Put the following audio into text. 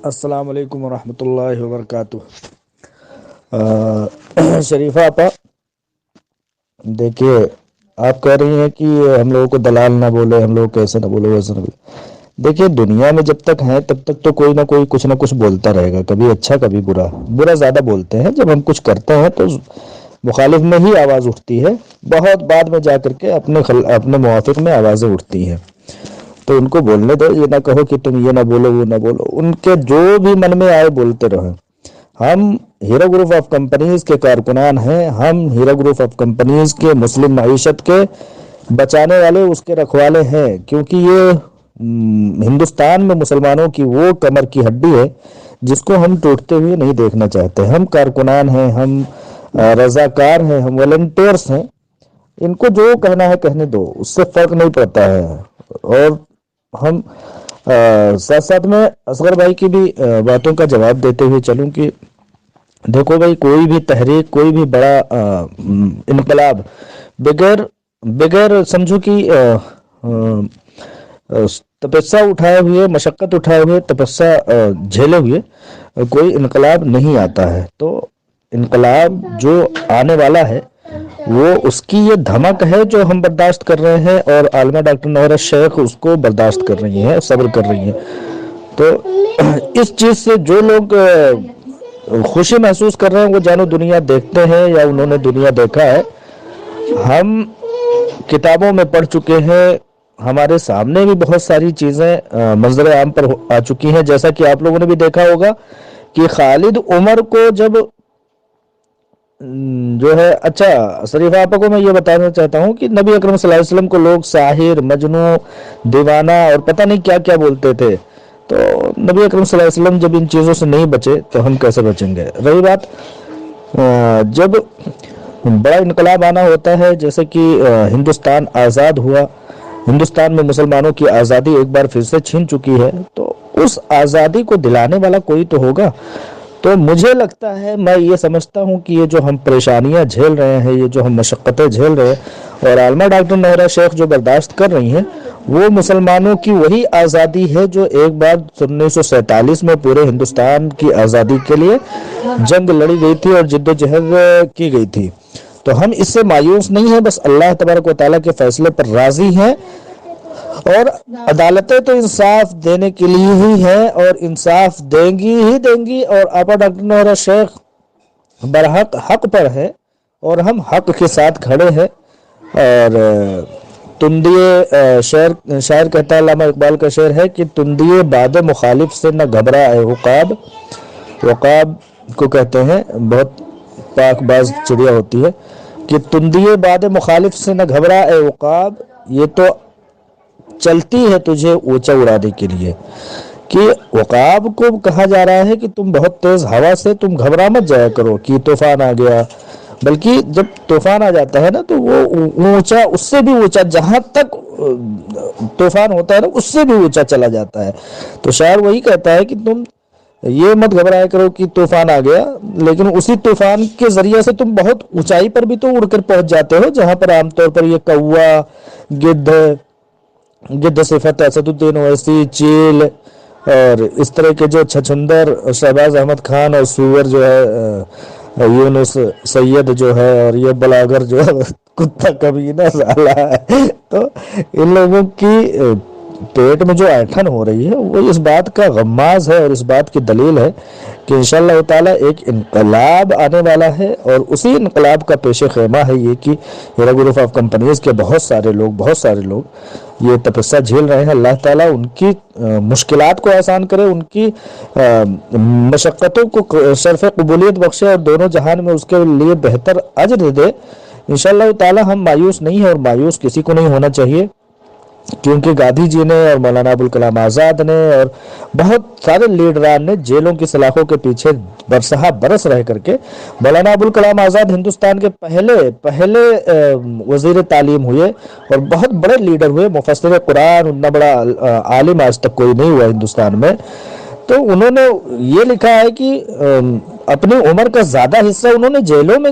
السلام علیکم ورحمۃ اللہ وبرکاتہ۔ شریفہ آپا، دیکھیے، آپ کہہ رہی ہیں کہ ہم لوگوں کو دلال نہ بولے، ہم لوگ کیسے نہ بولے، ویسے نہ بولے۔ دیکھیے، دنیا میں جب تک ہیں تب تک تو کوئی نہ کوئی کچھ نہ کچھ بولتا رہے گا، کبھی اچھا کبھی برا۔ برا زیادہ بولتے ہیں، جب ہم کچھ کرتے ہیں تو مخالف میں ہی آواز اٹھتی ہے، بہت بعد میں جا کر کے اپنے موافق میں آوازیں اٹھتی ہیں۔ تو ان کو بولنے دو، یہ نہ کہو کہ تم یہ نہ بولو وہ نہ بولو، ان کے جو بھی من میں آئے بولتے رہے۔ ہم ہیرا گروپ آف کمپنیز کے کارکنان ہیں، ہم ہیرا گروپ آف کمپنیز کے مسلم معیشت کے بچانے والے، اس کے رکھوالے ہیں، کیونکہ یہ ہندوستان میں مسلمانوں کی وہ کمر کی ہڈی ہے جس کو ہم ٹوٹتے ہوئے نہیں دیکھنا چاہتے۔ ہم کارکنان ہیں، ہم رضاکار ہیں، ہم والنٹیئرس ہیں۔ ان کو جو کہنا ہے کہنے دو، اس سے فرق نہیں پڑتا ہے۔ اور ہم ساتھ ساتھ میں اصغر بھائی کی بھی باتوں کا جواب دیتے ہوئے چلوں کہ دیکھو بھائی، کوئی بھی تحریک، کوئی بھی بڑا انقلاب بغیر سمجھو کہ تپسیا اٹھائے ہوئے، مشقت اٹھائے ہوئے، تپسیا جھیلے ہوئے کوئی انقلاب نہیں آتا ہے۔ تو انقلاب جو آنے والا ہے وہ اس کی یہ دھمک ہے جو ہم برداشت کر رہے ہیں، اور عالمہ ڈاکٹر نوہرالشیخ اس کو برداشت کر رہی ہیں، صبر کر رہی ہیں۔ تو اس چیز سے جو لوگ خوشی محسوس کر رہے ہیں وہ جانو دنیا دیکھتے ہیں یا انہوں نے دنیا دیکھا ہے۔ ہم کتابوں میں پڑھ چکے ہیں، ہمارے سامنے بھی بہت ساری چیزیں منظر عام پر آ چکی ہیں، جیسا کہ آپ لوگوں نے بھی دیکھا ہوگا کہ خالد عمر کو جب جو ہے، اچھا شریف آپا کو میں یہ بتانا چاہتا ہوں کہ نبی اکرم صلی اللہ علیہ وسلم کو لوگ ساحر، مجنوں، دیوانہ اور پتہ نہیں کیا کیا بولتے تھے۔ تو نبی اکرم صلی اللہ علیہ وسلم جب ان چیزوں سے نہیں بچے تو ہم کیسے بچیں گے؟ رہی بات جب بڑا انقلاب آنا ہوتا ہے، جیسے کہ ہندوستان آزاد ہوا، ہندوستان میں مسلمانوں کی آزادی ایک بار پھر سے چھین چکی ہے، تو اس آزادی کو دلانے والا کوئی تو ہوگا۔ تو مجھے لگتا ہے، میں یہ سمجھتا ہوں کہ یہ جو ہم پریشانیاں جھیل رہے ہیں، یہ جو ہم مشقتیں جھیل رہے ہیں، اور عالمہ ڈاکٹر نوہرالشیخ جو برداشت کر رہی ہیں، وہ مسلمانوں کی وہی آزادی ہے جو ایک بار 1947 میں پورے ہندوستان کی آزادی کے لیے جنگ لڑی گئی تھی اور جد و جہد کی گئی تھی۔ تو ہم اس سے مایوس نہیں ہیں، بس اللہ تبارک و تعالیٰ کے فیصلے پر راضی ہیں، اور عدالتیں تو انصاف دینے کے لیے ہی ہیں اور انصاف دیں گی ہی دیں گی۔ اور آپا ڈاکٹر نوہرالشیخ برحق حق پر ہے، اور ہم حق کے ساتھ کھڑے ہیں۔ اور تندیے شاعر کہتا ہے، علامہ اقبال کا شعر ہے کہ تندیے باد مخالف سے نہ گھبرا اے عقاب۔ عقاب کو کہتے ہیں، بہت پاک باز چڑیا ہوتی ہے، کہ تندیے باد مخالف سے نہ گھبرا اے عقاب، یہ تو چلتی ہے تجھے اونچا اڑانے کے لیے۔ کہ عقاب کو کہا جا رہا ہے کہ تم بہت تیز ہوا سے تم گھبرا مت جایا کرو کہ طوفان آ گیا، بلکہ جب طوفان آ جاتا ہے نا تو وہ اونچا، اس سے بھی اونچا، جہاں تک طوفان ہوتا ہے نا اس سے بھی اونچا چلا جاتا ہے۔ تو شاعر وہی کہتا ہے کہ تم یہ مت گھبرایا کرو کہ طوفان آ گیا، لیکن اسی طوفان کے ذریعے سے تم بہت اونچائی پر بھی تو اڑ کر پہنچ جاتے ہو، جہاں پر عام طور پر یہ کوا، گدھ صفت اسد الدین اویسی، چیل اور اس طرح کے جو چھچھندر شہباز احمد خان، اور سور جو ہے یونس سید جو ہے، اور یہ بلاگر جو ہے کتا کمینہ سالہ ہے۔ تو ان لوگوں کی پیٹ میں جو ایٹھن ہو رہی ہے وہ اس بات کا غماز ہے، اور اس بات کی دلیل ہے کہ انشاءاللہ تعالیٰ ایک انقلاب آنے والا ہے، اور اسی انقلاب کا پیش خیمہ ہے یہ کہ ہیرا گروپ آف کمپنیز کے بہت سارے لوگ یہ تپسیا جھیل رہے ہیں۔ اللہ تعالیٰ ان کی مشکلات کو آسان کرے، ان کی مشقتوں کو شرف قبولیت بخشے، اور دونوں جہان میں اس کے لیے بہتر اجر دے۔ انشاءاللہ تعالیٰ ہم مایوس نہیں ہیں، اور مایوس کسی کو نہیں ہونا چاہیے، کیونکہ گاندھی جی نے اور مولانا ابوالکلام آزاد نے اور بہت سارے لیڈران نے جیلوں کی سلاخوں کے پیچھے برسہ برس رہ کر کے، مولانا ابوالکلام آزاد ہندوستان کے پہلے وزیر تعلیم ہوئے اور بہت بڑے لیڈر ہوئے، مفسر قرآن، اتنا بڑا عالم آج تک کوئی نہیں ہوا ہندوستان میں۔ تو انہوں نے یہ لکھا ہے کہ اپنی عمر کا زیادہ حصہ انہوں نے جیلوں میں